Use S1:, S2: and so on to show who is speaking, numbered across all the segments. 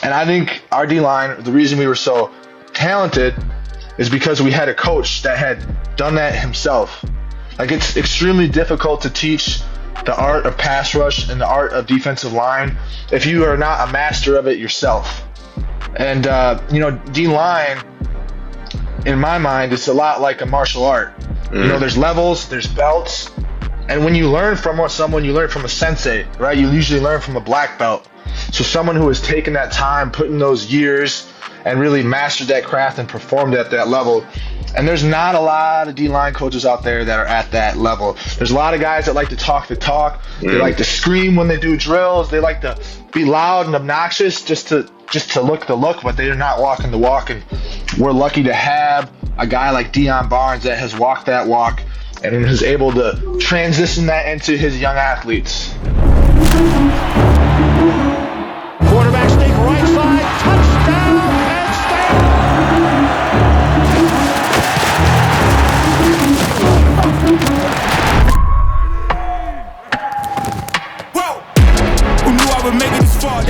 S1: And I think our D-line, the reason we were so talented is because we had a coach that had done that himself. Like, it's extremely difficult to teach the art of pass rush and the art of defensive line if you are not a master of it yourself. And, D-line, in my mind, it's a lot like a martial art. There's levels, there's belts. And when you learn from someone, you learn from a sensei, right? You usually learn from a black belt. So someone who has taken that time, put in those years, and really mastered that craft and performed at that level. And there's not a lot of D-line coaches out there that are at that level. There's a lot of guys that like to talk the talk. They like to scream when they do drills. They like to be loud and obnoxious just to look the look, but they're not walking the walk. And we're lucky to have a guy like Deion Barnes that has walked that walk and is able to transition that into his young athletes.
S2: Quarterback sneak right side, touchdown, Penn State.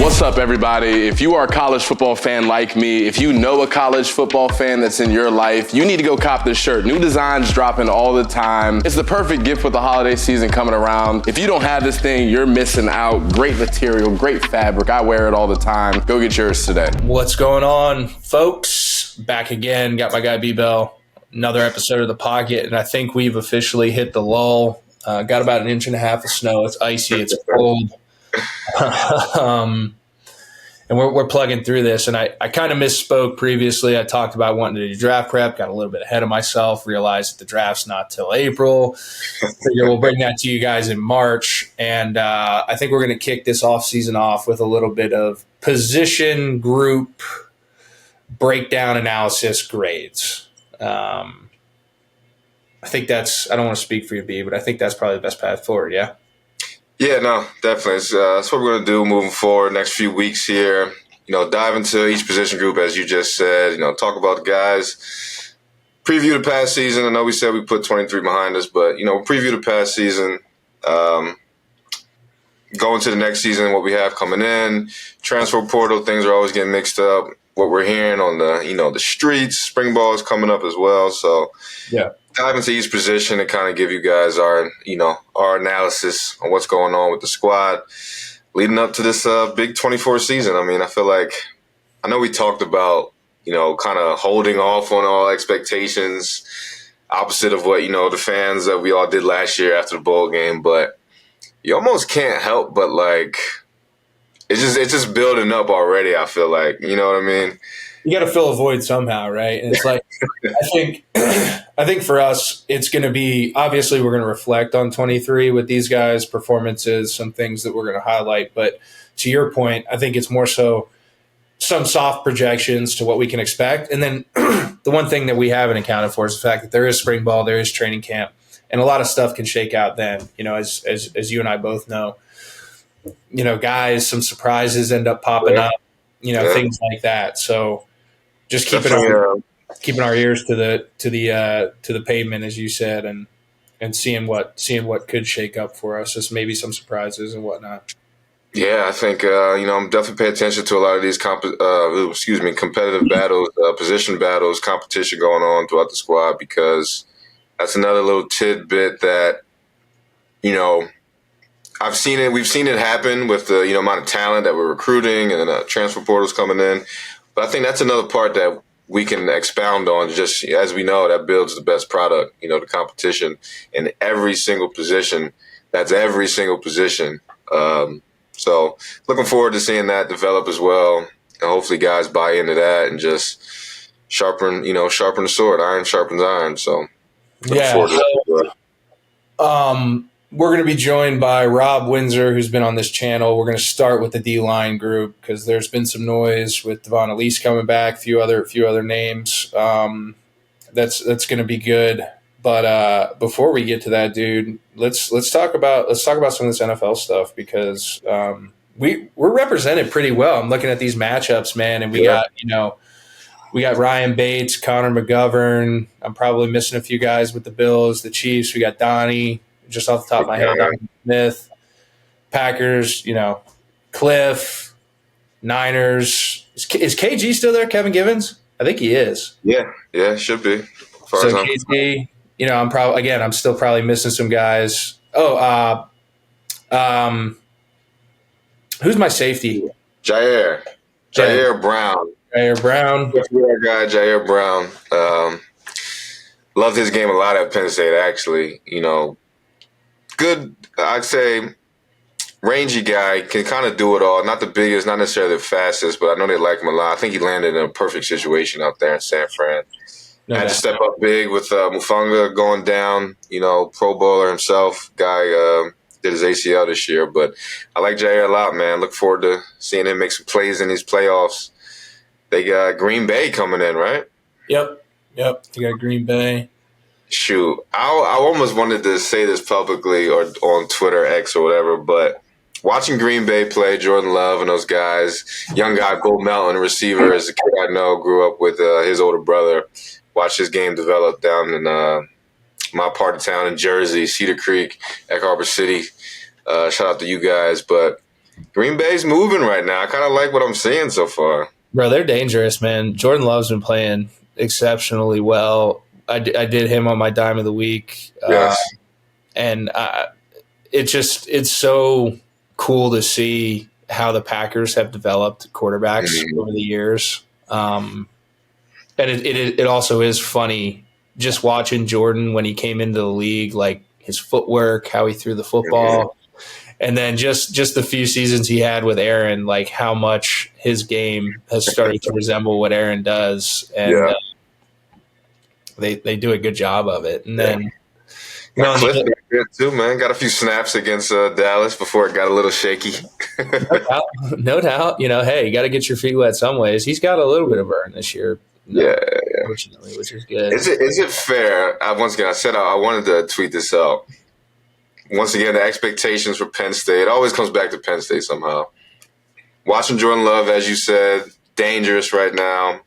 S3: What's up, everybody? If you are a college football fan like me, if you know a college football fan that's in your life, you need to go cop this shirt. New designs dropping all the time. It's the perfect gift with the holiday season coming around. If you don't have this thing, you're missing out. Great material, great fabric. I wear it all the time. Go get yours today.
S4: What's going on, folks? Back again. Got my guy B-Bell. Another episode of The Pocket, and I think we've officially hit the lull. Got about 1.5 inches of snow. It's icy. It's cold. And we're plugging through this. And I kind of misspoke previously. I talked about wanting to do draft prep, got a little bit ahead of myself, realized that the draft's not till April. Figure we'll bring that to you guys in March. And I think we're going to kick this offseason off with a little bit of position group breakdown analysis grades. I think that's – I don't want to speak for you, B, but I think that's probably the best path forward, yeah?
S5: Yeah, no, definitely. That's what we're going to do moving forward next few weeks here. Dive into each position group, as you just said. Talk about the guys. Preview the past season. I know we said we put 23 behind us, but, preview the past season. Go into the next season, what we have coming in. Transfer portal, things are always getting mixed up. What we're hearing on the, the streets. Spring ball is coming up as well. So, yeah. Dive into each position and kind of give you guys our analysis on what's going on with the squad leading up to this big 24 season. I mean, I know we talked about, kind of holding off on all expectations, opposite of what, the fans that we all did last year after the bowl game, but you almost can't help but it's just building up already. I feel like, you know what I mean?
S4: You got to fill a void somehow, right? And it's like, I think for us, it's going to be, obviously we're going to reflect on 23 with these guys' performances, some things that we're going to highlight. But to your point, I think it's more so some soft projections to what we can expect. And then the one thing that we haven't accounted for is the fact that there is spring ball, there is training camp, and a lot of stuff can shake out then, as you and I both know. Guys, some surprises end up popping up, things like that. So just keeping our ears to the pavement, as you said, and seeing what could shake up for us, just maybe some surprises and whatnot.
S5: Yeah, I think I'm definitely paying attention to a lot of these competitive battles, position battles, competition going on throughout the squad, because that's another little tidbit that we've seen it happen with the amount of talent that we're recruiting and then transfer portals coming in. But I think that's another part that we can expound on. Just as we know, that builds the best product, the competition in every single position. That's every single position. So looking forward to seeing that develop as well. And hopefully guys buy into that and just sharpen the sword. Iron sharpens iron. So looking forward to that.
S4: We're going to be joined by Rob Windsor, who's been on this channel. We're going to start with the D-line group because there's been some noise with Devon Elise coming back, a few other names. That's going to be good. But before we get to that, dude, let's talk about some of this NFL stuff, because we're represented pretty well. I'm looking at these matchups, man, and we got Ryan Bates, Connor McGovern. I'm probably missing a few guys with the Bills, the Chiefs. We got Donnie. Just off the top of my head, Smith, Packers, Cliff, Niners, Is KG still there, Kevin Givens? I think he is.
S5: Yeah, should be.
S4: So KG, I'm still probably missing some guys. Who's my safety?
S5: Jair Brown.
S4: Jair Brown.
S5: Our guy, Jair Brown. Loved his game a lot at Penn State, actually. Good, I'd say, rangy guy, can kind of do it all. Not the biggest, not necessarily the fastest, but I know they like him a lot. I think he landed in a perfect situation out there in San Fran. Had to step up big with Mufunga going down, Pro Bowler himself. Guy did his ACL this year, but I like Jair a lot, man. Look forward to seeing him make some plays in these playoffs. They got Green Bay coming in, right?
S4: Yep. They got Green Bay.
S5: Shoot, I almost wanted to say this publicly or on Twitter, X or whatever, but watching Green Bay play, Jordan Love and those guys, young guy, Bo Melton, receiver, is a kid I know, grew up with his older brother. Watched his game develop down in my part of town in Jersey, Cedar Creek, Egg Harbor City. Shout out to you guys. But Green Bay's moving right now. I kind of like what I'm seeing so far.
S4: Bro, they're dangerous, man. Jordan Love's been playing exceptionally well. I did him on my dime of the week.
S5: Yes.
S4: And it's so cool to see how the Packers have developed quarterbacks over the years. And it also is funny just watching Jordan when he came into the league, like his footwork, how he threw the football, and then just the few seasons he had with Aaron, like how much his game has started to resemble what Aaron does, and they do a good job of it. And then
S5: Cliff got good too, man. Got a few snaps against Dallas before it got a little shaky.
S4: No doubt. Hey, you got to get your feet wet some ways. He's got a little bit of burn this year. Unfortunately, which is good.
S5: Is it fair? Once again, I said I wanted to tweet this out. Once again, the expectations for Penn State, it always comes back to Penn State somehow. Watching Jordan Love, as you said, dangerous right now.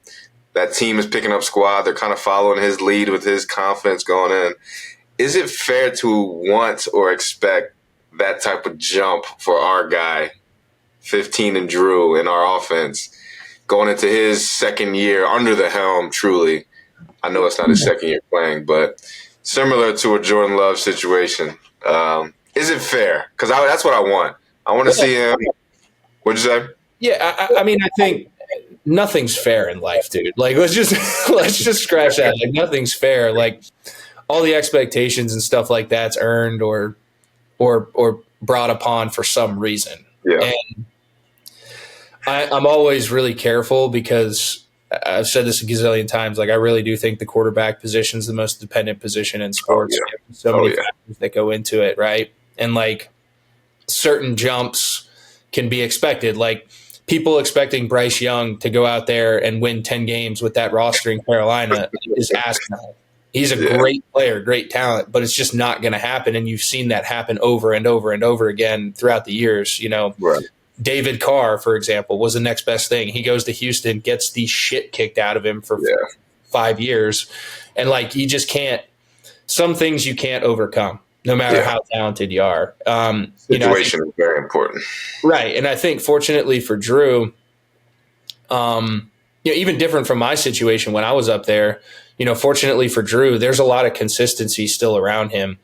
S5: That team is picking up squad. They're kind of following his lead with his confidence going in. Is it fair to want or expect that type of jump for our guy, 15 and Drew, in our offense, going into his second year under the helm, truly? I know it's not his second year playing, but similar to a Jordan Love situation. Is it fair? Because that's what I want. I want to see him. What'd you say?
S4: Yeah, I mean, I think nothing's fair in life, dude. Like, let's just scratch that. Like, nothing's fair. Like, all the expectations and stuff like that's earned or brought upon for some reason.
S5: Yeah.
S4: And I'm always really careful because I've said this a gazillion times. Like, I really do think the quarterback position is the most dependent position in sports. So many factors that go into it, right? And like certain jumps can be expected. Like people expecting Bryce Young to go out there and win 10 games with that roster in Carolina is asinine. He's a great player, great talent, but it's just not going to happen. And you've seen that happen over and over and over again throughout the years. Right. David Carr, for example, was the next best thing. He goes to Houston, gets the shit kicked out of him for 5 years. And like, you just can't, some things you can't overcome no matter how talented you are.
S5: Situation is very important.
S4: Right. And I think fortunately for Drew, even different from my situation when I was up there, fortunately for Drew, there's a lot of consistency still around him.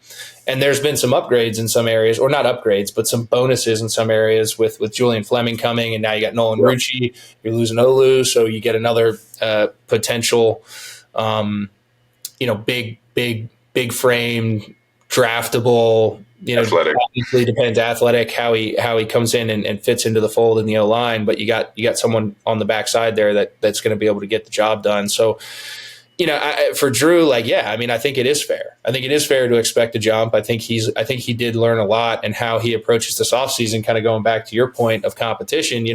S4: And there's been some upgrades in some areas, or not upgrades, but some bonuses in some areas with Julian Fleming coming. And now you got Nolan Rucci, you're losing Olu. So you get another potential, big frame, draftable,
S5: athletic.
S4: Obviously depends athletic, how he comes in and fits into the fold in the O-line, but you got someone on the backside there that's going to be able to get the job done. So, for Drew, I think it is fair. I think it is fair to expect a jump. I think he did learn a lot, and how he approaches this offseason, kind of going back to your point of competition,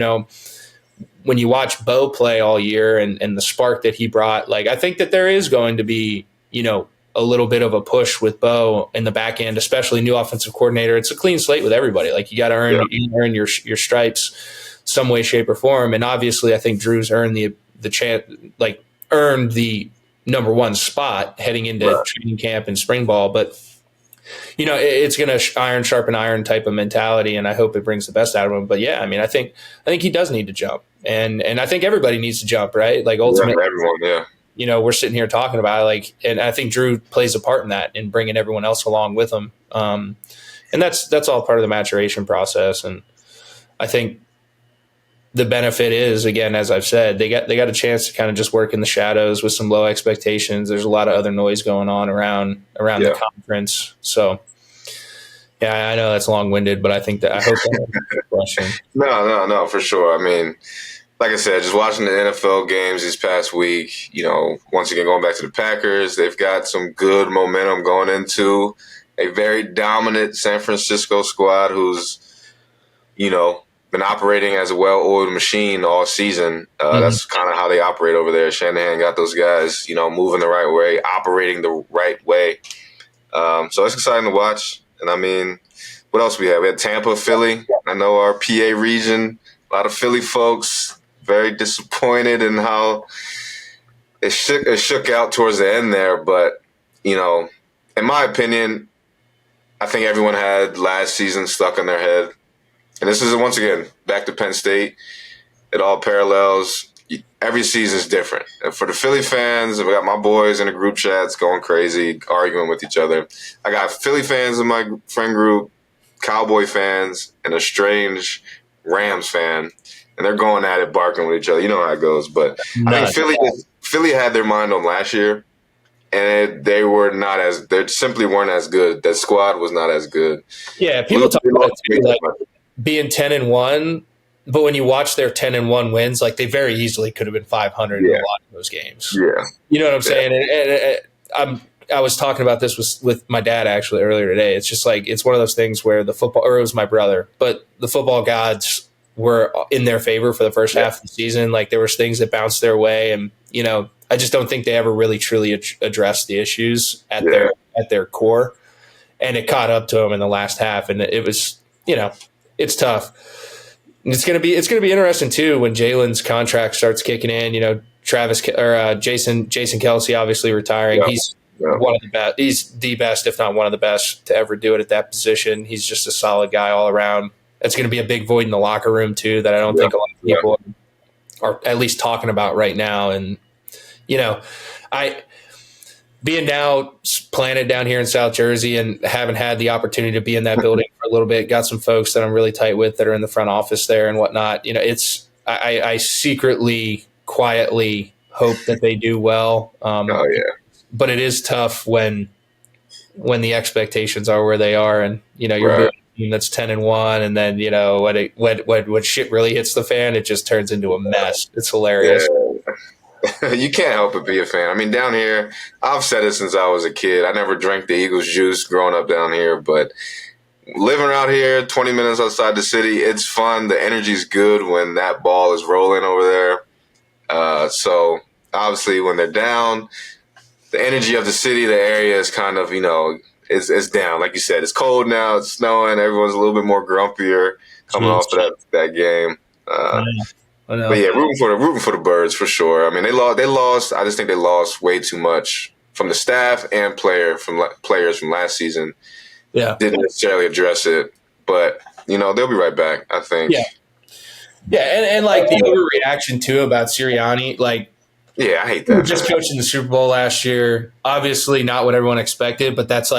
S4: when you watch Bo play all year and the spark that he brought, I think that there is going to be, a little bit of a push with Bo in the back end, especially new offensive coordinator. It's a clean slate with everybody. You got to earn your stripes some way, shape, or form. And obviously I think Drew's earned the chance, earned the number one spot heading into training camp and spring ball. But it's going to iron sharpen iron type of mentality, and I hope it brings the best out of him. But yeah, I mean, I think he does need to jump, and I think everybody needs to jump, right? Like ultimately,
S5: everyone, yeah.
S4: We're sitting here talking about it, like, and I think Drew plays a part in that, in bringing everyone else along with him. And that's all part of the maturation process. And I think the benefit is, again, as I've said, they got a chance to kind of just work in the shadows with some low expectations. There's a lot of other noise going on around the conference. So, yeah, I know that's long-winded, but I think I hope that answers the question.
S5: No, for sure. I mean, like I said, just watching the NFL games this past week, once again, going back to the Packers, they've got some good momentum going into a very dominant San Francisco squad who's, been operating as a well-oiled machine all season. That's kind of how they operate over there. Shanahan got those guys, moving the right way, operating the right way. So it's exciting to watch. And I mean, what else we had? We had Tampa, Philly. I know our PA region, a lot of Philly folks very disappointed in how it shook out towards the end there. But, in my opinion, I think everyone had last season stuck in their head. And this is, once again, back to Penn State. It all parallels. Every season is different. And for the Philly fans, I got my boys in the group chats going crazy, arguing with each other. I got Philly fans in my friend group, Cowboy fans, and a strange Rams fan. And they're going at it, barking with each other. You know how it goes. But I think Philly had their mind on last year, and they simply weren't as good. That squad was not as good.
S4: Yeah, people talk about it like being 10-1, but when you watch their 10-1 wins, like they very easily could have been 500 in a lot of those games.
S5: Yeah,
S4: you know what I'm saying? And I was talking about this with my dad actually earlier today. It's just like it's one of those things where the football, or it was my brother, but the football gods were in their favor for the first half of the season. Like there was things that bounced their way, and I just don't think they ever really truly addressed the issues at their core, and it caught up to them in the last half, and it was it's tough. And it's gonna be interesting too when Jalen's contract starts kicking in. Jason Kelce obviously retiring.
S5: Yeah.
S4: He's one of the best. He's the best, if not one of the best, to ever do it at that position. He's just a solid guy all around. It's going to be a big void in the locker room too that I don't think a lot of people are at least talking about right now. And being now planted down here in South Jersey and haven't had the opportunity to be in that building for a little bit, got some folks that I'm really tight with that are in the front office there and whatnot. I secretly, quietly hope that they do well. But it is tough when the expectations are where they are, and you're building a team that's 10-1, and then when shit really hits the fan, it just turns into a mess. It's hilarious.
S5: Yeah. You can't help but be a fan. I mean, down here, I've said it since I was a kid. I never drank the Eagles juice growing up down here, but living out here 20 minutes outside the city, it's fun. The energy's good when that ball is rolling over there. So obviously when they're down, the energy of the city, the area is kind of, is down. Like you said, it's cold now, it's snowing, everyone's a little bit more grumpier coming off of that game. But yeah, rooting for the Birds for sure. I mean, they lost. I just think they lost way too much from the staff and players from last season. Yeah, didn't necessarily address it, but they'll be right back. I think.
S4: Yeah, and like the overreaction too about Sirianni, like.
S5: Yeah, I hate that.
S4: Just coaching the Super Bowl last year, obviously not what everyone expected, but that's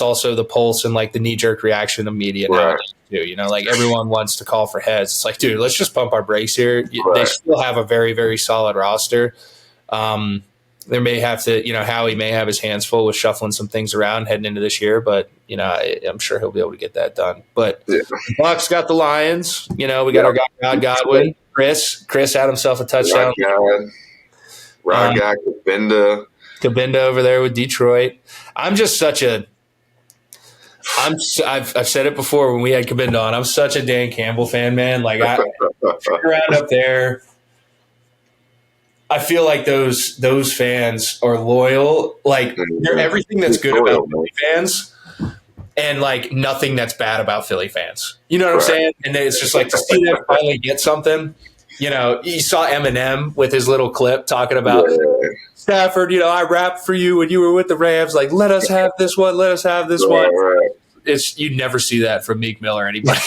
S4: also the pulse and like the knee jerk reaction of media nowadays too. Like everyone wants to call for heads. It's like, dude, let's just pump our brakes here. They still have a very, very solid roster. There may have to, Howie may have his hands full with shuffling some things around heading into this year, but I'm sure he'll be able to get that done. But the Bucs got the Lions. We got our guy Godwin. Chris had himself a touchdown.
S5: Rod guy,
S4: Cabinda over there with Detroit. I'm just I've said it before when we had Cabinda on. I'm such a Dan Campbell fan, man. Like around up there, I feel like those fans are loyal. Like they're everything that's good about Philly fans, and like nothing that's bad about Philly fans. You know what I'm saying? And it's just like to see them finally get something. you saw Eminem with his little clip talking about Stafford, I rapped for you when you were with the Rams. Like, let us have this one. Let us have this one.
S5: Right.
S4: You'd never see that from Meek Mill or anybody.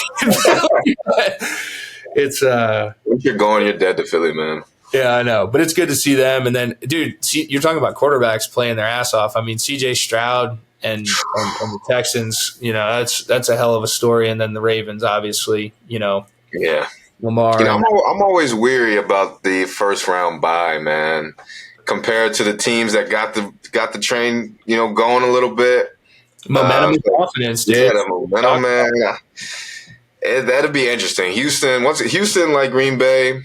S4: It's
S5: Once you're going, you're dead to Philly, man.
S4: Yeah, I know, but it's good to see them. And then, dude, you're talking about quarterbacks playing their ass off. I mean, C.J. Stroud and the Texans, that's a hell of a story. And then the Ravens, obviously,
S5: Yeah.
S4: Lamar.
S5: I'm always weary about the first round bye, man. Compared to the teams that got the train, going a little bit.
S4: Momentum and confidence, dude.
S5: Yeah, the momentum, man. That'd be interesting. Houston, like Green Bay,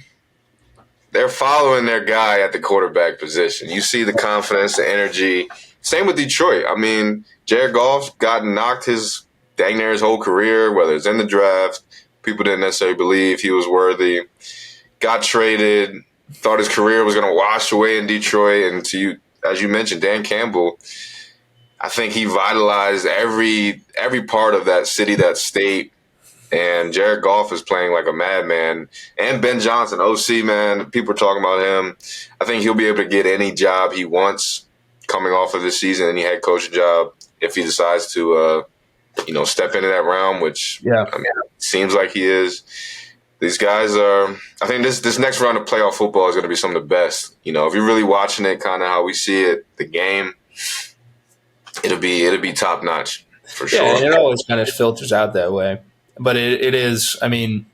S5: they're following their guy at the quarterback position. You see the confidence, the energy. Same with Detroit. I mean, Jared Goff got knocked his dang near his whole career, whether it's in the draft. People didn't necessarily believe he was worthy. Got traded. Thought his career was going to wash away in Detroit. And as you mentioned, Dan Campbell, I think he vitalized every part of that city, that state. And Jared Goff is playing like a madman. And Ben Johnson, OC, man, people are talking about him. I think he'll be able to get any job he wants coming off of this season, any head coach job, if he decides to, step into that realm, which seems like he is. These guys are – I think this next round of playoff football is going to be some of the best. If you're really watching it kind of how we see it, the game, it'll be top-notch for sure.
S4: Yeah, and it always kind of filters out that way. But it is – I mean,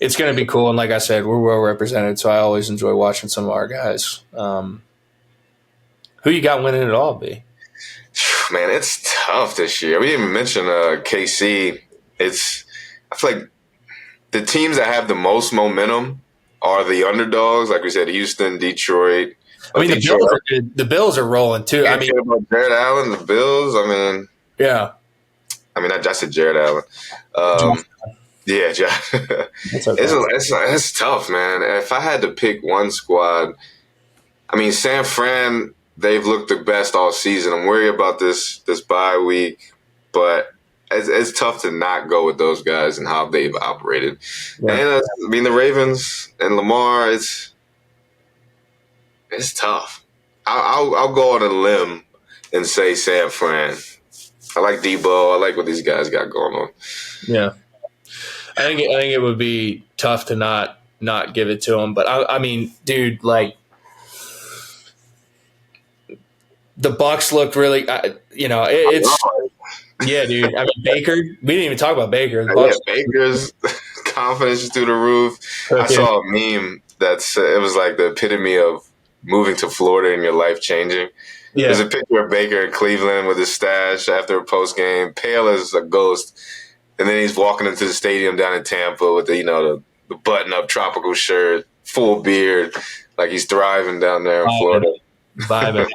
S4: it's going to be cool. And like I said, we're well represented, so I always enjoy watching some of our guys. Who you got winning it all, B?
S5: Man, it's tough this year. We didn't even mention KC. I feel like the teams that have the most momentum are the underdogs. Like we said, Houston, Detroit.
S4: I mean, the Bills are rolling too.
S5: I mean, about Jared Allen, the Bills. I mean,
S4: yeah.
S5: I mean, I just said Jared Allen. Yeah, it's tough, man. If I had to pick one squad, I mean, San Fran, they've looked the best all season. I'm worried about this bye week, but it's tough to not go with those guys and how they've operated. Yeah. And the Ravens and Lamar, it's tough. I'll go on a limb and say San Fran. I like Debo. I like what these guys got going on.
S4: Yeah, I think it would be tough to not give it to them. But I mean, dude, like the Bucs looked really. It's yeah, dude. I mean, Baker. We didn't even talk about Baker.
S5: Baker's confidence is through the roof. Okay. I saw a meme it was like the epitome of moving to Florida and your life changing. Yeah. There's a picture of Baker in Cleveland with his stash after a post game, pale as a ghost, and then he's walking into the stadium down in Tampa with the button up tropical shirt, full beard, like he's thriving down there in Florida.
S4: Vibing.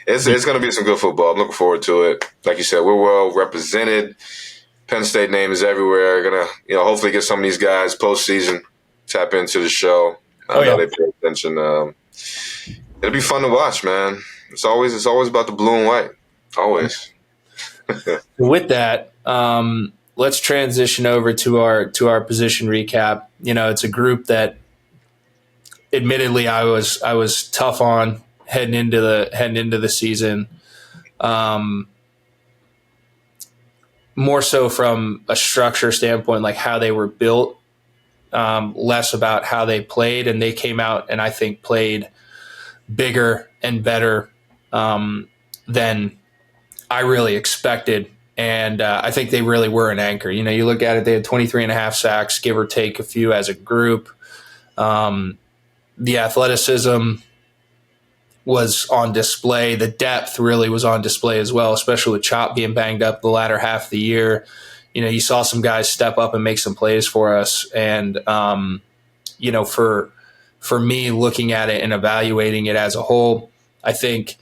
S5: It's going to be some good football. I'm looking forward to it. Like you said, we're well represented. Penn State name is everywhere. Going to hopefully get some of these guys postseason tap into the show. I know they pay attention. It'll be fun to watch, man. It's always about the blue and white. Always.
S4: With that, let's transition over to our position recap. It's a group that, admittedly, I was tough on heading into the season. More so from a structure standpoint, like how they were built, less about how they played, and they came out and I think played bigger and better than I really expected. And I think they really were an anchor. You look at it, they had 23.5 sacks, give or take a few as a group. The athleticism was on display. The depth really was on display as well, especially with Chop being banged up the latter half of the year. You saw some guys step up and make some plays for us. And, for me, looking at it and evaluating it as a whole, I think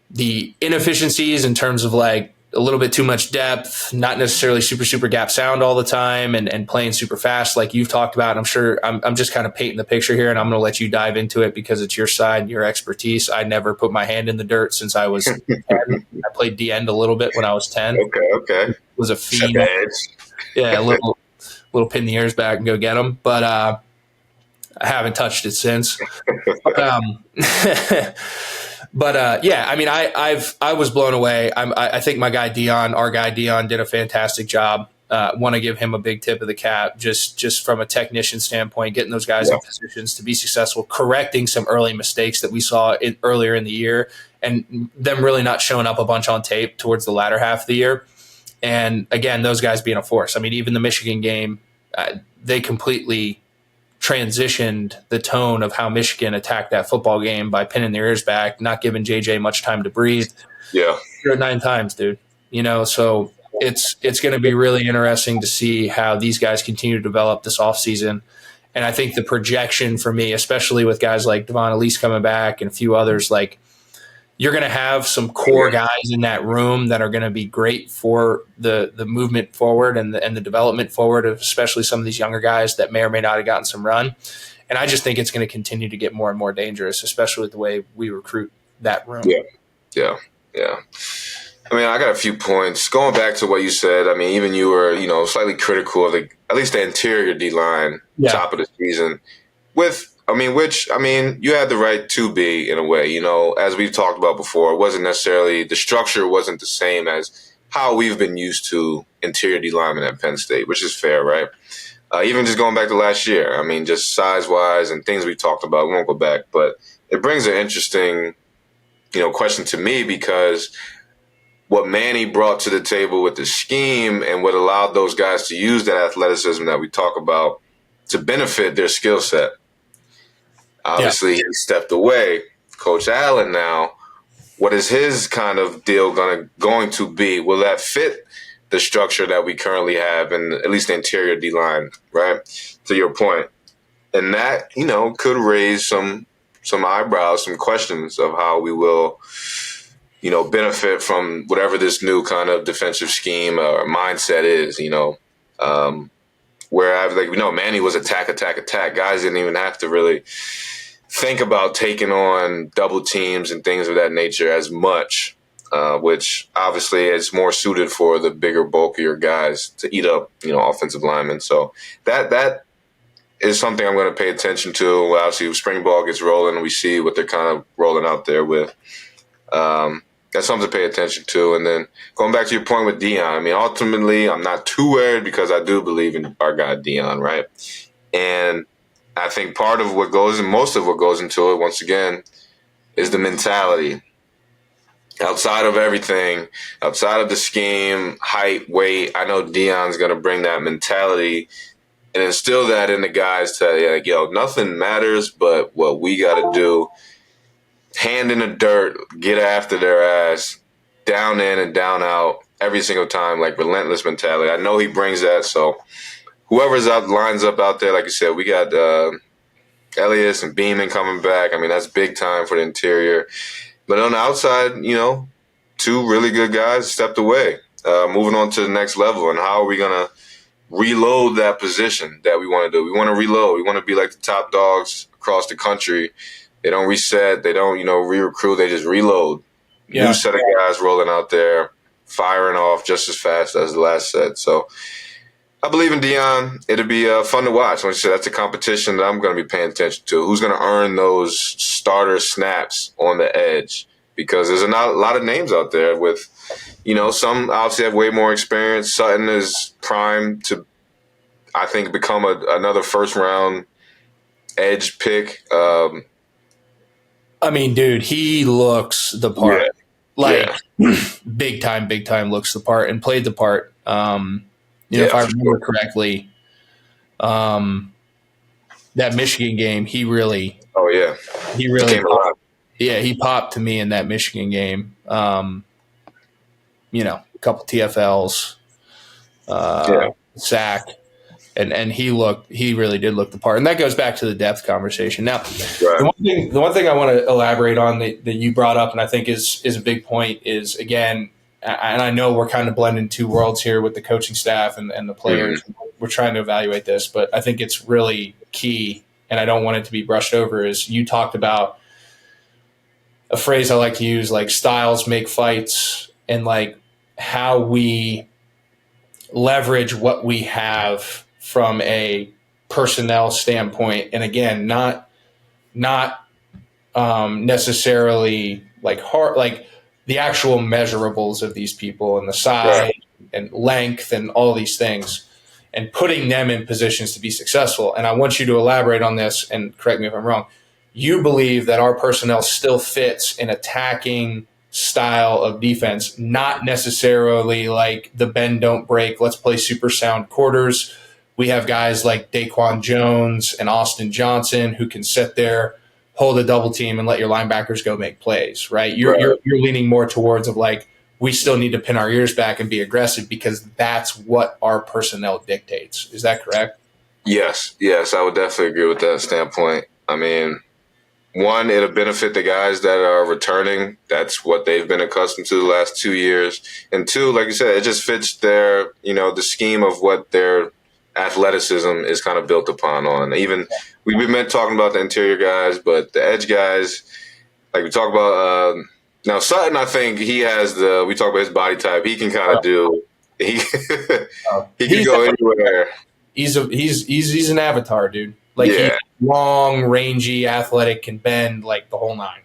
S4: the inefficiencies in terms of like a little bit too much depth, not necessarily super gap sound all the time, and playing super fast like you've talked about. I'm sure I'm just kind of painting the picture here, and I'm going to let you dive into it because it's your side, your expertise. I never put my hand in the dirt since I was 10. I played D end a little bit when I was 10.
S5: Okay.
S4: Was a fiend. Yeah, a little pin the ears back and go get them. But I haven't touched it since. Yeah, I mean, I was blown away. I think my guy our guy Dion, did a fantastic job. Want to give him a big tip of the cap, just from a technician standpoint, getting those guys in positions to be successful, correcting some early mistakes that we saw earlier in the year, and them really not showing up a bunch on tape towards the latter half of the year. And again, those guys being a force. I mean, even the Michigan game, they completely transitioned the tone of how Michigan attacked that football game by pinning their ears back, not giving JJ much time to breathe.
S5: Yeah.
S4: 9 times, dude. So it's going to be really interesting to see how these guys continue to develop this offseason. And I think the projection for me, especially with guys like Devon Elise coming back and a few others, like, you're going to have some core guys in that room that are going to be great for the movement forward and the development forward of especially some of these younger guys that may or may not have gotten some run. And I just think it's going to continue to get more and more dangerous, especially with the way we recruit that room.
S5: Yeah. I mean, I got a few points. Going back to what you said, I mean, even you were, slightly critical of at least the interior D-line top of the season which you had the right to be in a way, as we've talked about before. It wasn't necessarily, the structure wasn't the same as how we've been used to interior D linemen at Penn State, which is fair, right? Even just going back to last year, I mean, just size-wise and things we talked about, we won't go back, but it brings an interesting, question to me, because what Manny brought to the table with the scheme and what allowed those guys to use that athleticism that we talk about to benefit their skill set. Obviously, he stepped away. Coach Allar now, what is his kind of deal going to be? Will that fit the structure that we currently have in at least the interior D-line, right? To your point. And that, could raise some eyebrows, some questions of how we will, benefit from whatever this new kind of defensive scheme or mindset is, where Manny was attack. Guys didn't even have to really think about taking on double teams and things of that nature as much, which obviously is more suited for the bigger, bulkier guys to eat up, offensive linemen. So that is something I'm going to pay attention to. Obviously, spring ball gets rolling, and we see what they're kind of rolling out there with. That's something to pay attention to. And then going back to your point with Dion, I mean, ultimately, I'm not too worried because I do believe in our guy Dion, right? And I think part of what goes and most of what goes into it, once again, is the mentality. Outside of everything, outside of the scheme, height, weight, I know Dion's going to bring that mentality and instill that in the guys to, nothing matters but what we got to do. Hand in the dirt, get after their ass, down in and down out every single time, like relentless mentality. I know he brings that, so whoever's lines up out there, like you said, we got Elias and Beeman coming back. I mean, that's big time for the interior. But on the outside, two really good guys stepped away, moving on to the next level. And how are we going to reload that position that we want to do? We want to reload. We want to be like the top dogs across the country. They don't reset. They don't, re-recruit. They just reload. New set of guys rolling out there, firing off just as fast as the last set. So I believe in Dion. It'll be fun to watch. Like I said, that's a competition that I'm going to be paying attention to. Who's going to earn those starter snaps on the edge? Because there's a lot of names out there with, some obviously have way more experience. Sutton is primed to, I think, become another first-round edge pick.
S4: I mean, dude, he looks the part. Big time looks the part and played the part. If I remember correctly, that Michigan game, he really popped. Yeah, he popped to me in that Michigan game. A couple TFLs, sack, and he really did look the part. And that goes back to the depth conversation. Now, the one thing I want to elaborate on that you brought up, and I think is a big point, is, again, and I know we're kind of blending two worlds here with the coaching staff and the players. Mm-hmm. We're trying to evaluate this, but I think it's really key, and I don't want it to be brushed over, is you talked about a phrase I like to use, like styles make fights, and like how we leverage what we have from a personnel standpoint. And again, not necessarily like hard, like the actual measurables of these people and the size and length and all these things, and putting them in positions to be successful. And I want you to elaborate on this, and correct me if I'm wrong. You believe that our personnel still fits an attacking style of defense, not necessarily like the bend don't break, let's play super sound quarters. We have guys like Daquan Jones and Austin Johnson who can sit there, hold a double team, and let your linebackers go make plays, right? You're leaning more towards of like, we still need to pin our ears back and be aggressive because that's what our personnel dictates. Is that correct?
S5: Yes, I would definitely agree with that standpoint. I mean, one, it'll benefit the guys that are returning. That's what they've been accustomed to the last 2 years. And two, like you said, it just fits their, the scheme of what their athleticism is kind of built upon on. Even we've been talking about the interior guys, but the edge guys, like we talk about, now Sutton, I think he has we talk about his body type. He can kind of he can go anywhere.
S4: He's an avatar, dude. Like he's long, rangy, athletic, can bend like the whole nine.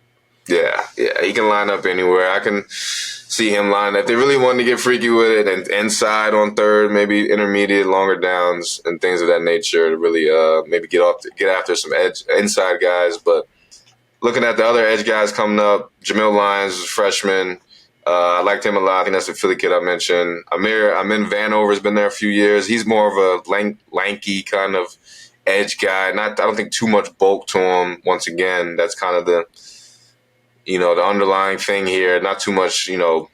S5: Yeah, he can line up anywhere. I can see him line up. If they really wanted to get freaky with it and inside on third, maybe intermediate, longer downs and things of that nature to really maybe get after some edge inside guys. But looking at the other edge guys coming up, Jamil Lyons is a freshman. I liked him a lot. I think that's the Philly kid I mentioned. Amin Vanover has been there a few years. He's more of a lanky kind of edge guy. I don't think too much bulk to him. Once again, that's kind of the underlying thing here. Not too much, I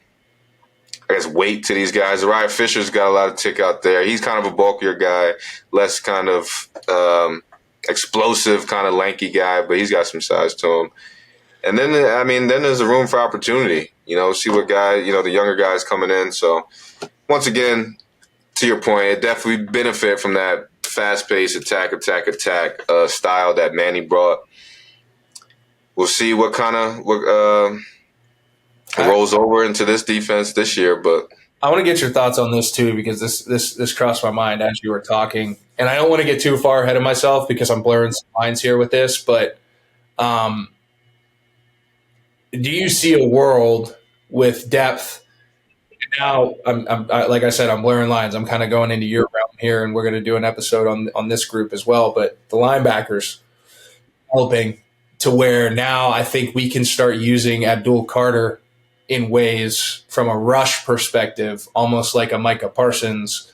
S5: guess, weight to these guys. Uriah Fisher's got a lot of tick out there. He's kind of a bulkier guy, less kind of explosive, kind of lanky guy, but he's got some size to him. And then, then there's a room for opportunity. See what guy, the younger guys coming in. So once again, to your point, it definitely benefit from that fast-paced attack style that Manny brought. We'll see what kind of rolls over into this defense this year. But
S4: I want to get your thoughts on this too, because this crossed my mind as you were talking, and I don't want to get too far ahead of myself because I'm blurring some lines here with this. But do you see a world with depth? Now, like I said, I'm blurring lines. I'm kind of going into your realm here, and we're going to do an episode on this group as well. But the linebackers helping to where now I think we can start using Abdul Carter in ways from a rush perspective, almost like a Micah Parsons.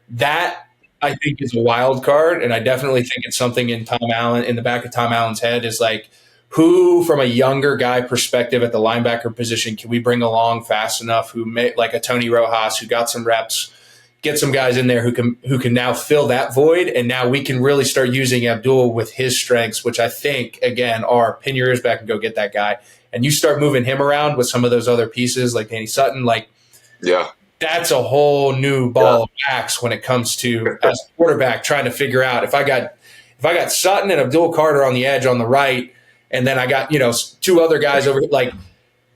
S4: That I think is a wild card, and I definitely think it's something in the back of Tom Allen's head is like, who, from a younger guy perspective at the linebacker position, can we bring along fast enough? Who may, like a Tony Rojas, who got some reps, get some guys in there who can now fill that void, and now we can really start using Abdul with his strengths, which I think again are pin your ears back and go get that guy, and you start moving him around with some of those other pieces like Danny Sutton, that's a whole new ball of wax when it comes to as a quarterback trying to figure out if I got Sutton and Abdul Carter on the edge on the right. And then I got, two other guys over like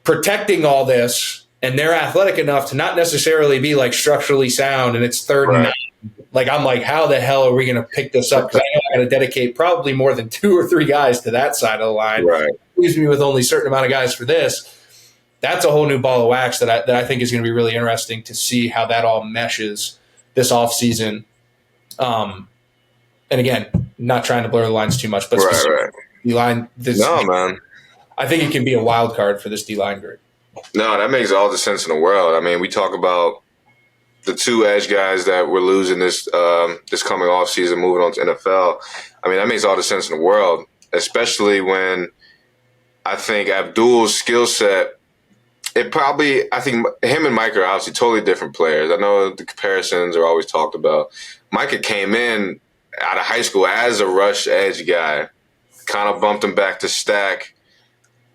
S4: protecting all this, and they're athletic enough to not necessarily be like structurally sound, and it's third and 9. Like, I'm like, how the hell are we going to pick this up? Because I know I got to dedicate probably more than 2 or 3 guys to that side of the line.
S5: Right.
S4: It leaves me with only a certain amount of guys for this. That's a whole new ball of wax that I think is going to be really interesting to see how that all meshes this offseason. And again, not trying to blur the lines too much, but D-line,
S5: man.
S4: I think it can be a wild card for this D-line group.
S5: No, that makes all the sense in the world. I mean, we talk about the 2 edge guys that we're losing this coming off season, moving on to NFL. I mean, that makes all the sense in the world, especially when I think Abdul's skill set, I think him and Micah are obviously totally different players. I know the comparisons are always talked about. Micah came in out of high school as a rush edge guy, kind of bumped him back to stack,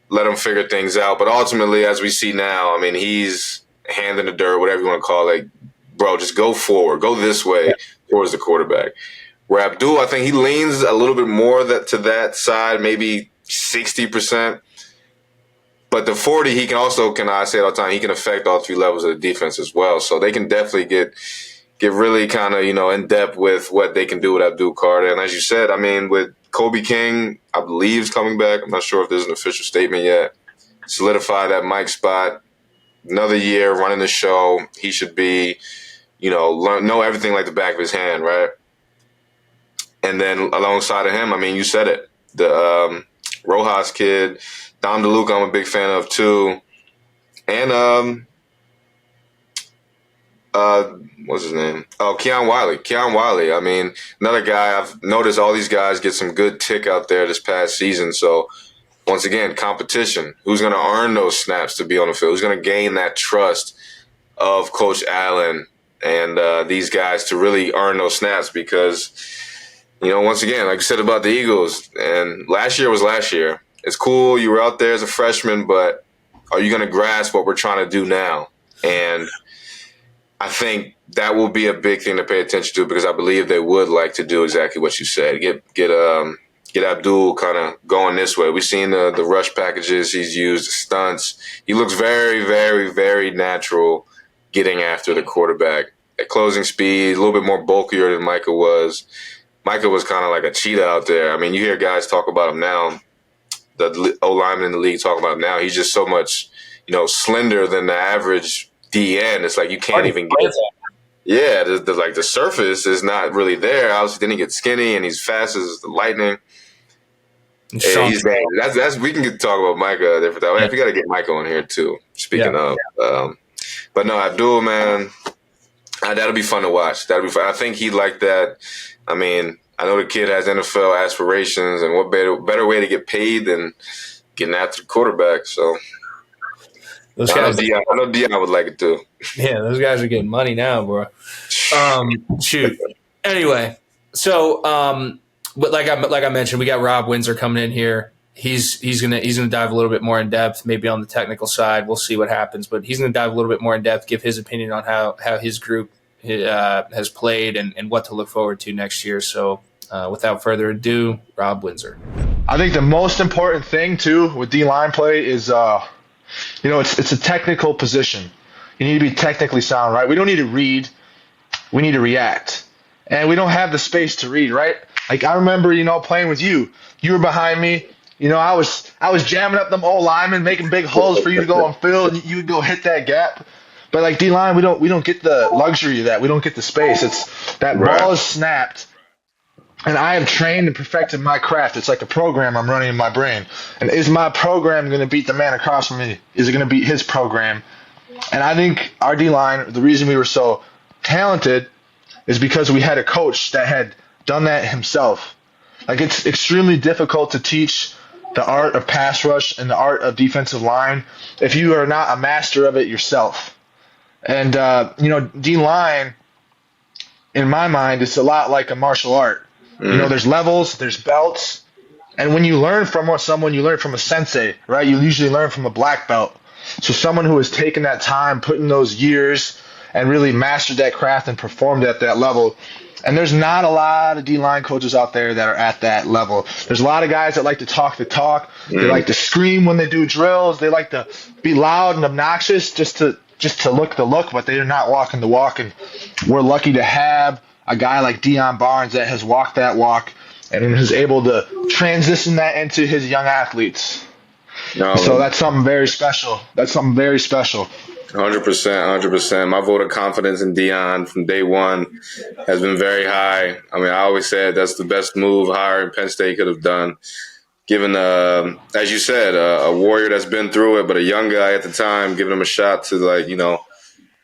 S5: let him figure things out. But ultimately, as we see now, I mean, he's hand in the dirt, whatever you want to call it. Bro, just go forward. Go this way towards the quarterback. Where Abdul, I think he leans a little bit more to that side, maybe 60%. But the 40, I say it all the time, he can affect all 3 levels of the defense as well. So they can definitely get get really kind of, in depth with what they can do with Abdul Carter. And as you said, I mean, with Kobe King, I believe, is coming back. I'm not sure if there's an official statement yet. Solidify that Mike spot. Another year running the show. He should be, know everything like the back of his hand, right? And then alongside of him, I mean, you said it. The Rojas kid, Dom DeLuca, I'm a big fan of too. And what's his name? Oh, Keon Wiley. I mean, another guy. I've noticed all these guys get some good tick out there this past season. So once again, competition. Who's going to earn those snaps to be on the field? Who's going to gain that trust of Coach Allen and these guys to really earn those snaps? Because, once again, like I said about the Eagles, and last year was last year. It's cool. You were out there as a freshman, but are you going to grasp what we're trying to do now? And I think that will be a big thing to pay attention to, because I believe they would like to do exactly what you said. Get Abdul kind of going this way. We've seen the rush packages he's used, the stunts. He looks very, very, very natural getting after the quarterback. At closing speed, a little bit more bulkier than Micah was. Micah was kind of like a cheetah out there. I mean, you hear guys talk about him now, the O-lineman in the league talk about him now. He's just so much, slender than the average DN. It's like you can't even get it. Yeah, the surface is not really there. Obviously, then he gets skinny and he's fast as the lightning. That's we can talk about Micah different time. We got to get Micah on here too. Speaking of, but no, Abdul, man, that'll be fun to watch. That'll be fun. I think he'd like that. I mean, I know the kid has NFL aspirations, and what better way to get paid than getting after the quarterback? So.
S4: Those guys,
S5: I know Dion would like it too.
S4: Yeah, those guys are getting money now, bro. Shoot. Anyway, so but like I mentioned, we got Rob Windsor coming in here. He's gonna dive a little bit more in depth, maybe on the technical side. We'll see what happens, but he's gonna dive a little bit more in depth, give his opinion on how his group has played and what to look forward to next year. So without further ado, Rob Windsor.
S1: I think the most important thing too with D-line play is it's a technical position. You need to be technically sound, right? We don't need to read. We need to react. And we don't have the space to read, right? Like I remember, playing with you. You were behind me. I was jamming up them old linemen, making big holes for you to go on field, and you would go hit that gap. But like D-line, we don't get the luxury of that. We don't get the space. It's that ball is snapped. And I have trained and perfected my craft. It's like a program I'm running in my brain. And is my program going to beat the man across from me? Is it going to beat his program? And I think our D-line, the reason we were so talented is because we had a coach that had done that himself. Like, it's extremely difficult to teach the art of pass rush and the art of defensive line if you are not a master of it yourself. And, D-line, in my mind, is a lot like a martial art. There's levels, there's belts, and when you learn from someone, you learn from a sensei, right? You usually learn from a black belt. So someone who has taken that time, put in those years, and really mastered that craft and performed at that level. And there's not a lot of D-line coaches out there that are at that level. There's a lot of guys that like to talk the talk. They like to scream when they do drills. They like to be loud and obnoxious just to look the look, but they are not walking the walk. And we're lucky to have a guy like Deion Barnes that has walked that walk and is able to transition that into his young athletes. So that's something very special.
S5: 100%. My vote of confidence in Deion from day one has been very high. I mean, I always said that's the best move hiring Penn State could have done. Given, as you said, a warrior that's been through it, but a young guy at the time, giving him a shot to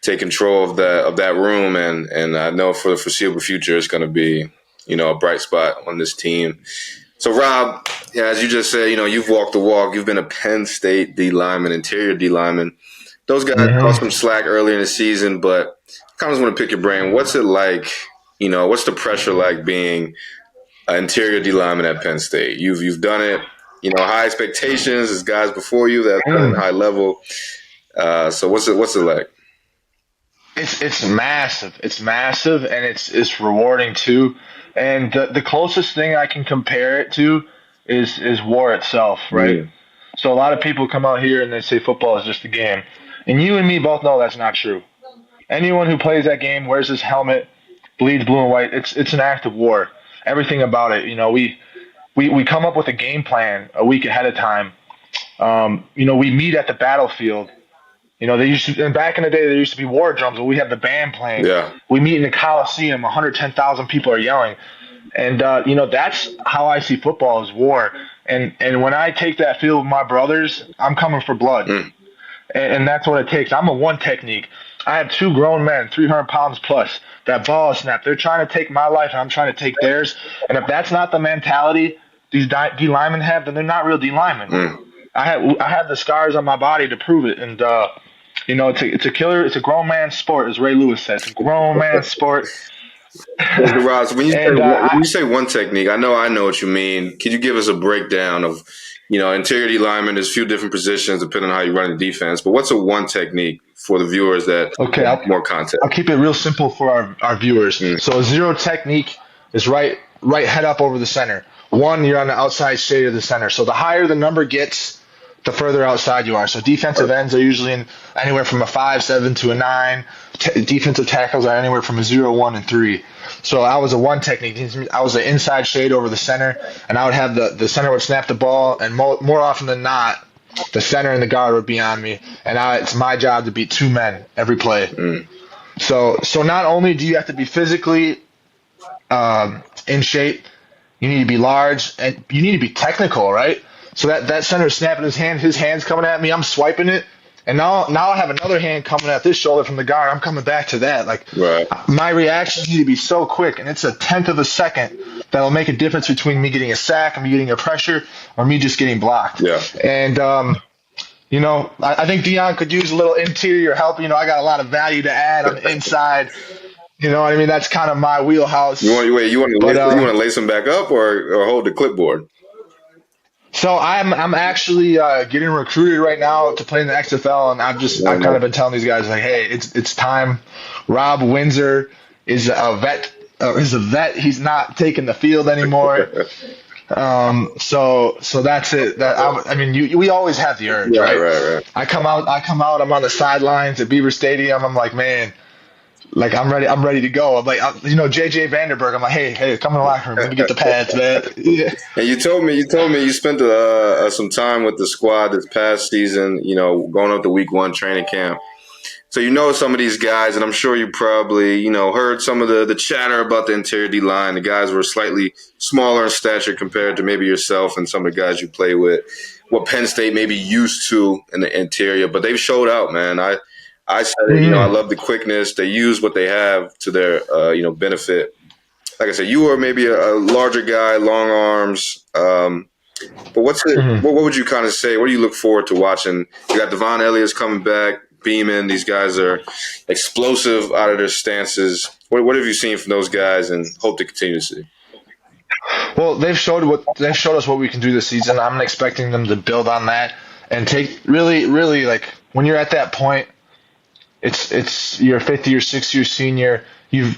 S5: take control of that room, and I know for the foreseeable future it's going to be, a bright spot on this team. So, Rob, as you just said, you've walked the walk. You've been a Penn State D lineman, interior D lineman. Those guys caught some slack early in the season, but I kind of want to pick your brain. What's it like? What's the pressure like being an interior D lineman at Penn State? You've done it. High expectations. There's guys before you that have done it high level. So what's it like?
S1: It's massive. It's massive, and it's rewarding too. And the closest thing I can compare it to is war itself, right? So a lot of people come out here and they say football is just a game. And you and me both know that's not true. anyone who plays that game wears his helmet, bleeds blue and white. It's an act of war. Everything about it. We come up with a game plan a week ahead of time. We meet at the battlefield. And back in the day, there used to be war drums, but we have the band playing.
S5: Yeah.
S1: We meet in the Coliseum, 110,000 people are yelling. And, that's how I see football is war. And when I take that field with my brothers, I'm coming for blood. And that's what it takes. I'm a one technique. I have two grown men, 300 pounds plus, that ball snap. They're trying to take my life, and I'm trying to take theirs. And if that's not the mentality these D linemen have, then they're not real D linemen. I have the scars on my body to prove it. And, it's a killer. It's a grown man sport, as Ray Lewis says. It's a grown man sport.
S5: Ross, when you say one technique, I know what you mean. Can you give us a breakdown of, interior D lineman? There's a few different positions depending on how you run the defense. But what's a one technique for the viewers that want more context?
S1: I'll keep it real simple for our viewers. So a zero technique is right head up over the center. One, you're on the outside shade of the center. So the higher the number gets, the further outside you are. So defensive ends are usually in anywhere from a 5-7 to a 9. Defensive tackles are anywhere from a 0, 1, and 3. So I was a one technique. I was an inside shade over the center, and I would have the center would snap the ball, and more often than not, the center and the guard would be on me, and it's my job to beat two men every play. So not only do you have to be physically in shape, you need to be large, and you need to be technical, right? So that center snapping his hand's coming at me, I'm swiping it, and now I have another hand coming at this shoulder from the guard. I'm coming back to that. My reactions need to be so quick, and it's a tenth of a second that'll make a difference between me getting a sack and me getting a pressure or me just getting blocked.
S5: Yeah.
S1: And I think Dion could use a little interior help. I got a lot of value to add on the inside. You know what I mean? That's kind of my wheelhouse.
S5: You want to lace them back up or hold the clipboard?
S1: So I'm actually getting recruited right now to play in the XFL, and I've kind of been telling these guys hey, it's time. Rob Windsor is a vet. He's not taking the field anymore. So that's it. We always have the urge, right?
S5: Right.
S1: I come out. I'm on the sidelines at Beaver Stadium. I'm like, man. I'm ready to go. I'm like, JJ Vanderberg. I'm like, hey, come in the locker room. Let me get the pads, man. Yeah.
S5: And you told me you spent some time with the squad this past season. Going up to week 1 training camp. So some of these guys, and I'm sure you probably heard some of the chatter about the interior D line. The guys were slightly smaller in stature compared to maybe yourself and some of the guys you play with. What Penn State may be used to in the interior, but they've showed out, man. I said it, I love the quickness. They use what they have to their, benefit. Like I said, you were maybe a larger guy, long arms. But what would you kind of say? What do you look forward to watching? You got Devon Elliott's coming back, Beeman. These guys are explosive out of their stances. What have you seen from those guys and hope to continue to see?
S1: Well, they've showed us what we can do this season. I'm expecting them to build on that and take really, really when you're at that point. It's your 5th year, 6th year senior. You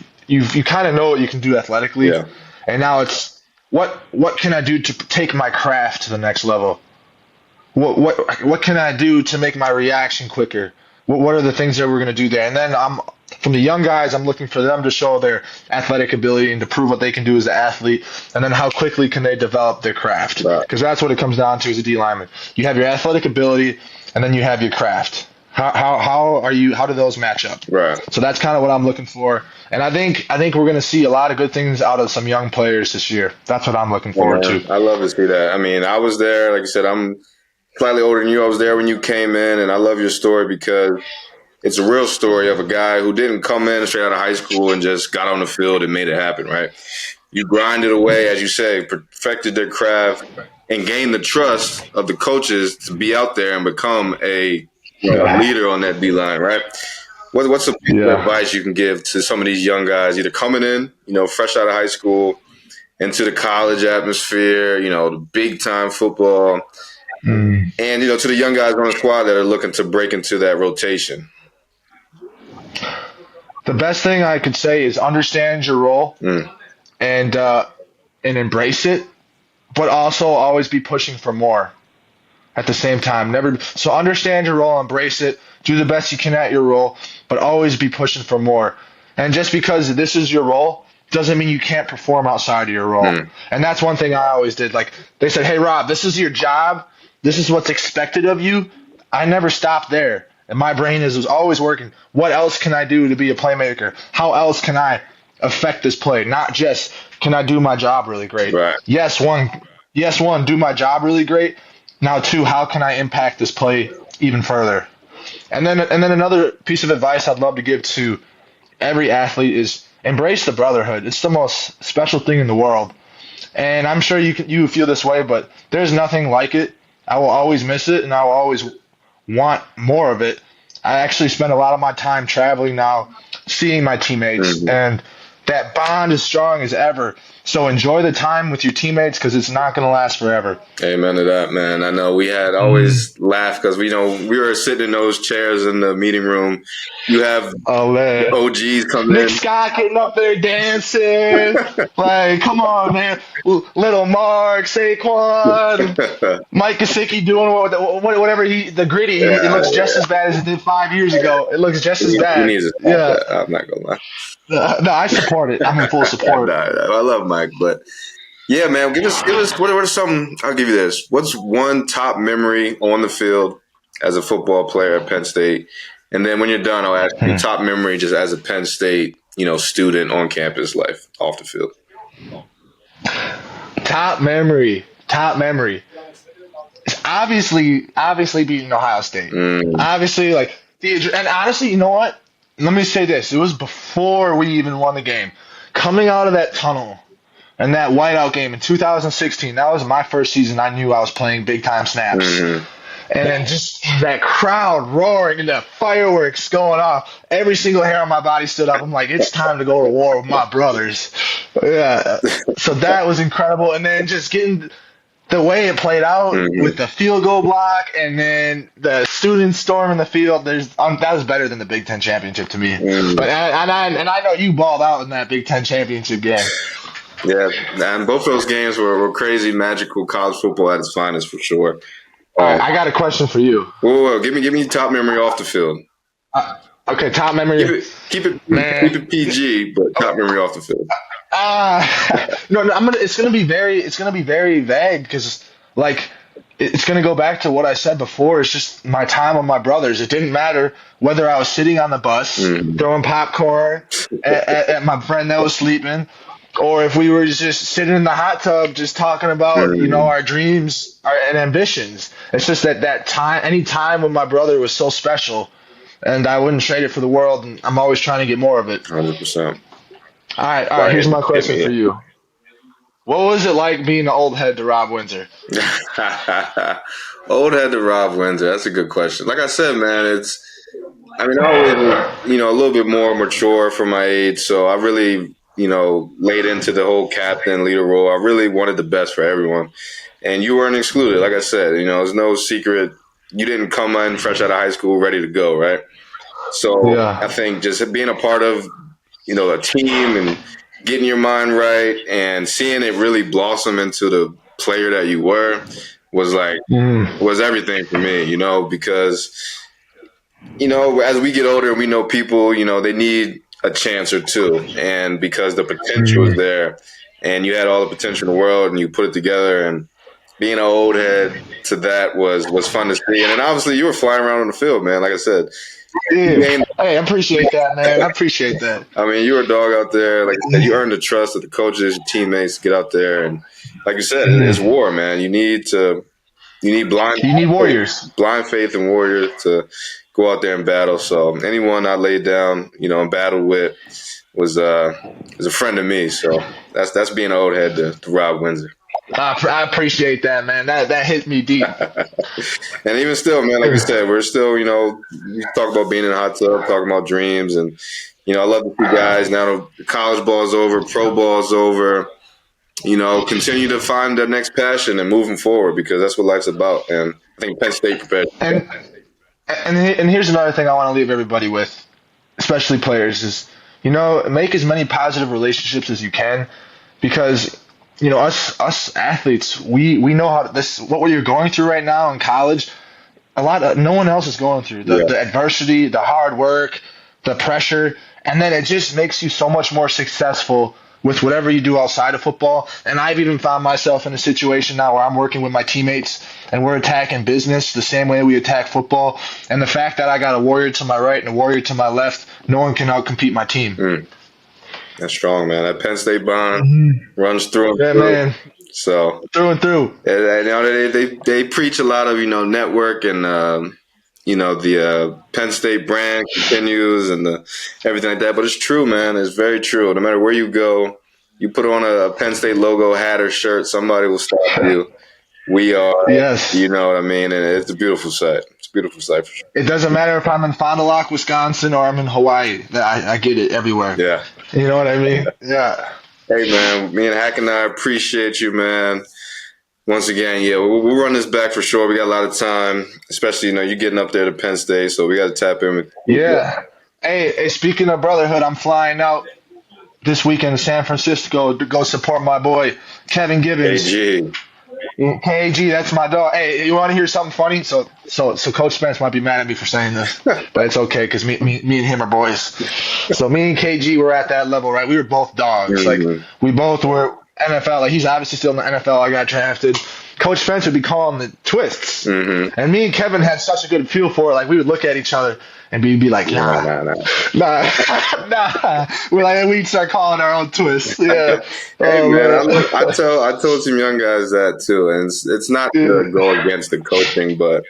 S1: kind of know what you can do athletically,
S5: yeah.
S1: And now it's what can I do to take my craft to the next level? What can I do to make my reaction quicker? What are the things that we're going to do there? And then from the young guys, I'm looking for them to show their athletic ability and to prove what they can do as an athlete. And then how quickly can they develop their craft? Because that's what it comes down to as a D lineman. You have your athletic ability, and then you have your craft. How do those match up?
S5: Right.
S1: So that's kind of what I'm looking for, and I think we're going to see a lot of good things out of some young players this year. That's what I'm looking forward to.
S5: I love to see that. I mean, I was there. Like I said, I'm slightly older than you. I was there when you came in, and I love your story because it's a real story of a guy who didn't come in straight out of high school and just got on the field and made it happen. Right. You grinded away, as you say, perfected their craft, and gained the trust of the coaches to be out there and become a leader on that D line, right? What's some advice you can give to some of these young guys, either coming in, fresh out of high school, into the college atmosphere, the big time football, and to the young guys on the squad that are looking to break into that rotation?
S1: The best thing I could say is understand your role and embrace it, but also always be pushing for more. at the same time. So understand your role, embrace it, do the best you can at your role, but always be pushing for more. And just because this is your role doesn't mean you can't perform outside of your role. And that's one thing I always did. Like, they said, hey, Rob, this is your job. This is what's expected of you. I never stopped there. And my brain was always working. What else can I do to be a playmaker? How else can I affect this play? Not just, can I do my job really great?
S5: Right.
S1: Yes, one, do my job really great. Now, two, how can I impact this play even further? And then another piece of advice I'd love to give to every athlete is embrace the brotherhood. It's the most special thing in the world. And I'm sure you feel this way, but there's nothing like it. I will always miss it, and I will always want more of it. I actually spend a lot of my time traveling now, seeing my teammates, and that bond is strong as ever. So enjoy the time with your teammates because it's not going to last forever.
S5: Amen to that, man. I know we had always laughed because we were sitting in those chairs in the meeting room. You have OGs coming in.
S1: Nick Scott getting up there dancing. Like, come on, man. Little Mark, Saquon, Mike Gesicki doing whatever the gritty. It looks just as bad as it did 5 years ago. It looks just as bad.
S5: He needs to stop that. I'm not going to lie.
S1: No, I support it. I'm in full support.
S5: I love Mike, but yeah, man, give us what are some, I'll give you this. What's one top memory on the field as a football player at Penn State? And then when you're done, I'll ask you top memory just as a Penn State, student on campus life off the field.
S1: Top memory. It's obviously beating Ohio State. Obviously, and honestly, you know what? Let me say this. It was before we even won the game. Coming out of that tunnel and that whiteout game in 2016, that was my first season I knew I was playing big-time snaps. And then just that crowd roaring and that fireworks going off. Every single hair on my body stood up. I'm like, it's time to go to war with my brothers. Yeah. So that was incredible. And then just getting – the way it played out with the field goal block and then the students storming the field, that was better than the Big Ten championship to me. But I know you balled out in that Big Ten championship game.
S5: Yeah, and both those games were crazy, magical college football at its finest for sure.
S1: All right, I got a question for you.
S5: Whoa, give me top memory off the field.
S1: Okay, top memory.
S5: Keep it PG, but top memory off the field.
S1: No, it's gonna be very vague because it's gonna go back to what I said before. It's just my time with my brothers. It didn't matter whether I was sitting on the bus throwing popcorn at my friend that was sleeping, or if we were just sitting in the hot tub just talking about our dreams and ambitions. It's just that time, any time with my brother was so special, and I wouldn't trade it for the world. And I'm always trying to get more of it.
S5: 100%.
S1: All right. Here's my question for you. What was it like being an old head to Rob Windsor?
S5: Old head to Rob Windsor. That's a good question. Like I said, man, I always, a little bit more mature for my age. So I really, laid into the whole captain leader role. I really wanted the best for everyone. And you weren't excluded. Like I said, it's no secret. You didn't come in fresh out of high school ready to go, right? So yeah. I think just being a part of, a team and getting your mind right and seeing it really blossom into the player that you were was was everything for me, because, as we get older, we know people, they need a chance or two. And because the potential is there and you had all the potential in the world and you put it together, and being an old head to that was fun to see. And then obviously you were flying around on the field, man. Like I said,
S1: hey, I appreciate that, man. I appreciate that.
S5: I mean, you were a dog out there. Like I said, you earned the trust of the coaches, your teammates to get out there. And like you said, it's war, man. You need warriors. Blind faith and warriors to go out there and battle. So anyone I laid down, and battled with was a friend of me. So that's being an old head to Rob Windsor.
S1: I appreciate that, man. That hit me deep.
S5: And even still, man, like you said, we're still, we talk about being in a hot tub, talking about dreams. And, I love to see guys now the college ball's over, pro ball's over, continue to find their next passion and moving forward, because that's what life's about. And I think Penn State prepared.
S1: And here's another thing I want to leave everybody with, especially players, is, make as many positive relationships as you can, because us athletes, we know what you're going through right now in college. No one else is going through the adversity, the hard work, the pressure, and then it just makes you so much more successful with whatever you do outside of football. And I've even found myself in a situation now where I'm working with my teammates and we're attacking business the same way we attack football. And the fact that I got a warrior to my right and a warrior to my left, no one can outcompete my team.
S5: That's strong, man. That Penn State bond runs through.
S1: Yeah, man.
S5: So
S1: through and through.
S5: They preach a lot of network and the Penn State brand continues and everything like that. But it's true, man. It's very true. No matter where you go, you put on a Penn State logo hat or shirt, somebody will stop you. We are,
S1: yes.
S5: You know what I mean? And it's a beautiful sight. It's a beautiful sight for sure.
S1: It doesn't matter if I'm in Fond du Lac, Wisconsin, or I'm in Hawaii. I get it everywhere.
S5: Yeah.
S1: You know what I mean? Yeah.
S5: Hey, man, me and Hack and I appreciate you, man. Once again, we'll run this back for sure. We got a lot of time, especially, you're getting up there to Penn State, so we got to tap in with you.
S1: Yeah. Hey, speaking of brotherhood, I'm flying out this weekend to San Francisco to go support my boy, Kevin Gibbons. KG, that's my dog. Hey, you want to hear something funny? So Coach Spence might be mad at me for saying this, but it's okay because me and him are boys. So me and KG were at that level, right? We were both dogs. Like we both were NFL. Like he's obviously still in the NFL. I got drafted. Coach Spence would be calling the twists, and me and Kevin had such a good feel for it. Like we would look at each other and we'd be like, nah. We'd start calling our own twists. Yeah.
S5: Hey man, I told some young guys that too, and it's not to go against the coaching, but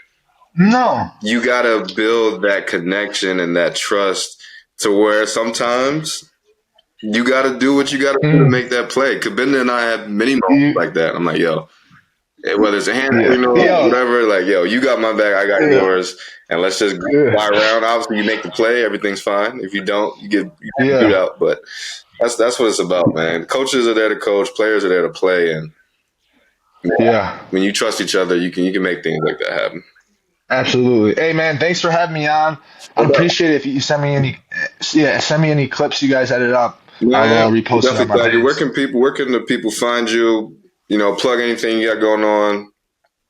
S1: no,
S5: you got to build that connection and that trust to where sometimes you got to do what you got to do to make that play. Kabinda and I had many moments like that. I'm like, yo, whether it's a hand signal or whatever, like, yo, you got my back, I got yours, and let's just fly around. Obviously, you make the play, everything's fine. If you don't, you get beat out. But that's what it's about, man. Coaches are there to coach, players are there to play, and when you trust each other, you can make things like that happen.
S1: Absolutely. Hey, man, thanks for having me on. I appreciate it if you send me any clips you guys edit up. I'll repost it on my page.
S5: Where can the people find you? Plug anything you got going on.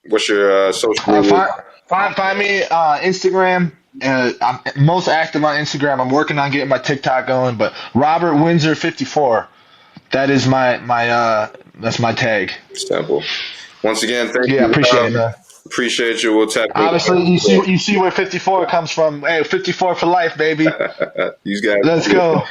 S5: What's your social media?
S1: Find me Instagram. I'm most active on Instagram. I'm working on getting my TikTok going, but Robert Windsor 54. That is my that's my tag.
S5: Simple. Once again, thank you.
S1: Yeah, appreciate it, man.
S5: Appreciate you. We'll tap in.
S1: Obviously, you see where 54 comes from. Hey, 54 for life, baby.
S5: These guys.
S1: Let's go.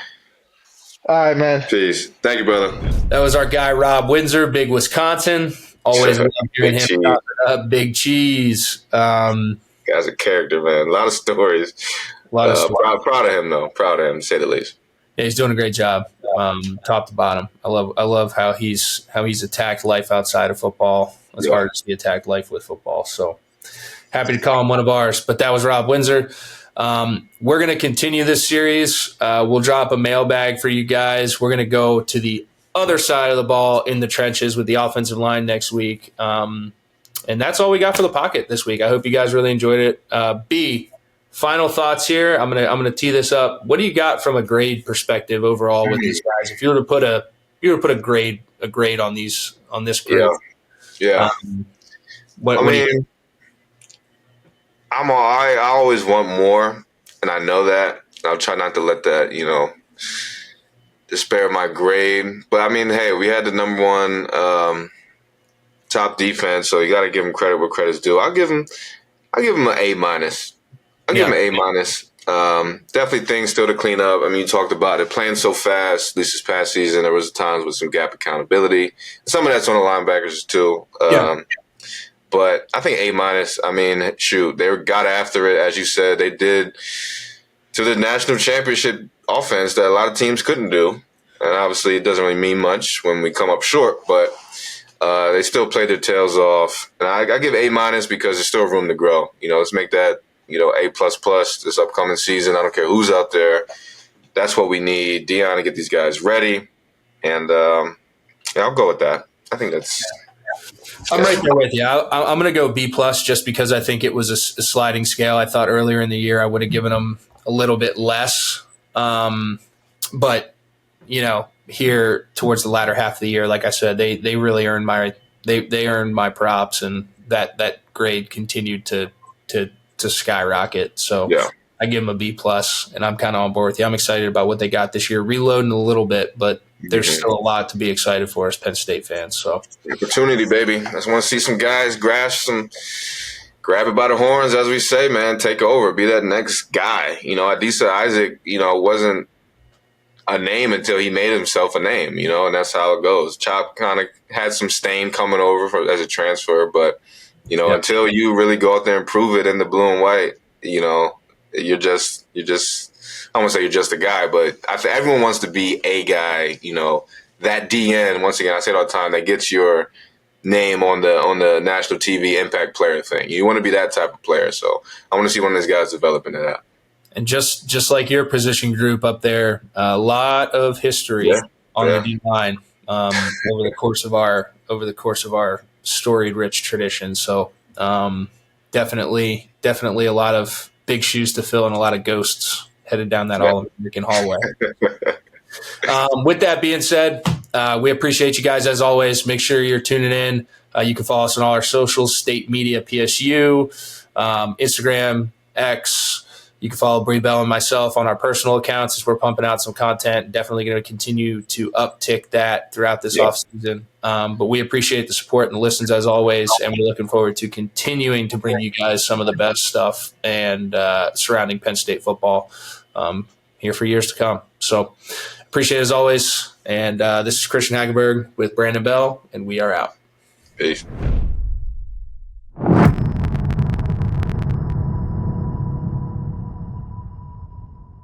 S1: All right, man.
S5: Peace. Thank you, brother.
S4: That was our guy, Rob Windsor, big Wisconsin. Always love hearing him talk about Big Cheese.
S5: Guy's a character, man. A lot of stories. Proud of him, though. Proud of him, to say the least.
S4: Yeah, he's doing a great job, top to bottom. I love how he's attacked life outside of football as hard as he attacked life with football. So happy to call him one of ours. But that was Rob Windsor. We're going to continue this series. We'll drop a mailbag for you guys. We're going to go to the other side of the ball in the trenches with the offensive line next week. And that's all we got for the pocket this week. I hope you guys really enjoyed it. B, final thoughts here. I'm gonna tee this up. What do you got from a grade perspective overall with these guys? If you were to put a grade on this group.
S5: Yeah. I always want more, and I know that. I'll try not to let that, despair my grade. But hey, we had the number one top defense, so you got to give them credit where credit's due. I'll give them an A minus. I'll give them an A minus. Definitely things still to clean up. You talked about it playing so fast. At least this past season, there was times with some gap accountability. Some of that's on the linebackers too. But I think A minus. They got after it, as you said. They did to the national championship offense that a lot of teams couldn't do. And obviously, it doesn't really mean much when we come up short, but they still played their tails off. And I give A minus because there's still room to grow. Let's make that A++ this upcoming season. I don't care who's out there. That's what we need. Deion to get these guys ready. And I'll go with that. I think that's.
S4: I'm right there with you. I'm going to go B+ just because I think it was a sliding scale. I thought earlier in the year I would have given them a little bit less. But, here towards the latter half of the year, like I said, they really earned my props, and that grade continued to skyrocket. So
S5: Yeah.
S4: I give them a B+, and I'm kind of on board with you. I'm excited about what they got this year, reloading a little bit, but there's still a lot to be excited for as Penn State fans. So
S5: Opportunity, baby. I just want to see some guys grab it by the horns, as we say, man, take over, be that next guy. Adisa Isaac, wasn't a name until he made himself a name, and that's how it goes. Chop kind of had some stain coming over as a transfer, but, until you really go out there and prove it in the blue and white, you're just I won't say you're just a guy, but everyone wants to be a guy, that DN, once again, I say it all the time, that gets your name on the national TV impact player thing. You want to be that type of player. So I want to see one of these guys develop into that.
S4: And just like your position group up there, a lot of history on the D line over the course of our storied, rich tradition. So definitely a lot of big shoes to fill and a lot of ghosts headed down that All-American hallway. With that being said, we appreciate you guys as always. Make sure you're tuning in. You can follow us on all our socials, State Media PSU, Instagram, X. You can follow Bree Bell and myself on our personal accounts as we're pumping out some content. Definitely going to continue to uptick that throughout this offseason. But we appreciate the support and the listens as always, and we're looking forward to continuing to bring you guys some of the best stuff and surrounding Penn State football here for years to come. So appreciate it as always. And this is Christian Hackenberg with Brandon Bell, and we are out.
S5: Peace.